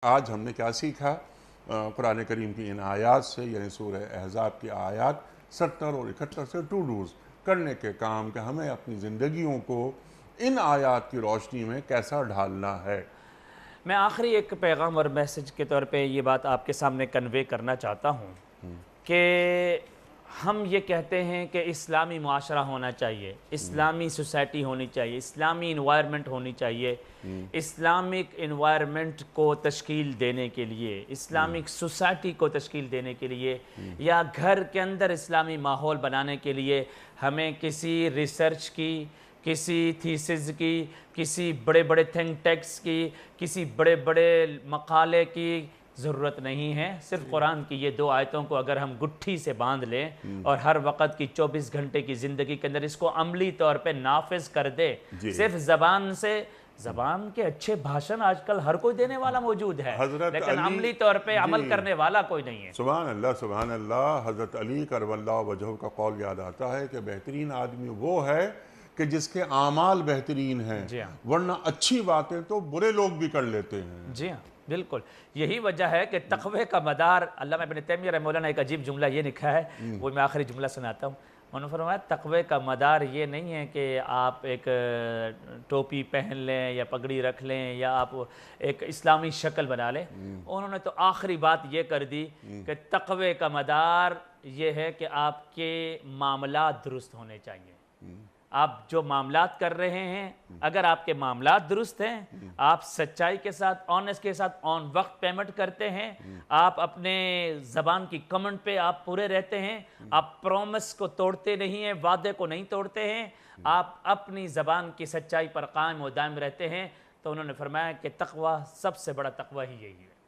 آج ہم نے کیا سیکھا قرآن کریم کی ان آیات سے، یعنی سورہ احزاب کی آیات 70 اور 71 سے ٹو ڈوز کرنے کے کام کہ ہمیں اپنی زندگیوں کو ان آیات کی روشنی میں کیسا ڈھالنا ہے۔ میں آخری ایک پیغام اور میسج کے طور پہ یہ بات آپ کے سامنے کنوے کرنا چاہتا ہوں کہ ہم یہ کہتے ہیں کہ اسلامی معاشرہ ہونا چاہیے، اسلامی سوسائٹی ہونی چاہیے، اسلامی انوائرمنٹ ہونی چاہیے۔ اسلامک انوائرمنٹ کو تشکیل دینے کے لیے، اسلامک سوسائٹی کو تشکیل دینے کے لیے یا گھر کے اندر اسلامی ماحول بنانے کے لیے ہمیں کسی ریسرچ کی، کسی تھیسز کی، کسی بڑے بڑے تھنک ٹینکس کی، کسی بڑے بڑے مقالے کی ضرورت نہیں ہے۔ صرف قرآن کی یہ 2 آیتوں کو اگر ہم گٹھی سے باندھ لیں اور ہر وقت کی 24 گھنٹے کی زندگی کے اندر اس کو عملی طور پہ نافذ کر دے، صرف زبان سے، زبان کے اچھے بھاشن آج کل ہر کوئی دینے والا موجود ہے، لیکن عملی طور پہ عمل کرنے والا کوئی نہیں ہے۔ سبحان اللہ، سبحان اللہ۔ حضرت علی کرم اللہ وجہہ کا قول یاد آتا ہے کہ بہترین آدمی وہ ہے کہ جس کے اعمال بہترین ہیں، ورنہ اچھی باتیں تو برے لوگ بھی کر لیتے ہیں۔ جی ہاں، بالکل یہی وجہ ہے کہ تقوی کا مدار، علامہ ابن تیمیہ رحمہ اللہ نے ایک عجیب جملہ یہ لکھا ہے، وہ میں آخری جملہ سناتا ہوں۔ انہوں نے فرمایا تقوی کا مدار یہ نہیں ہے کہ آپ ایک ٹوپی پہن لیں یا پگڑی رکھ لیں یا آپ ایک اسلامی شکل بنا لیں۔ انہوں نے تو آخری بات یہ کر دی کہ تقوی کا مدار یہ ہے کہ آپ کے معاملات درست ہونے چاہیے۔ آپ جو معاملات کر رہے ہیں، اگر آپ کے معاملات درست ہیں، آپ سچائی کے ساتھ، آنیسٹ کے ساتھ آن وقت پیمنٹ کرتے ہیں، آپ اپنے زبان کی کمنٹ پہ آپ پورے رہتے ہیں، آپ پرومس کو توڑتے نہیں ہیں، وعدے کو نہیں توڑتے ہیں، آپ اپنی زبان کی سچائی پر قائم و دائم رہتے ہیں، تو انہوں نے فرمایا کہ تقوی، سب سے بڑا تقوی ہی یہی ہے۔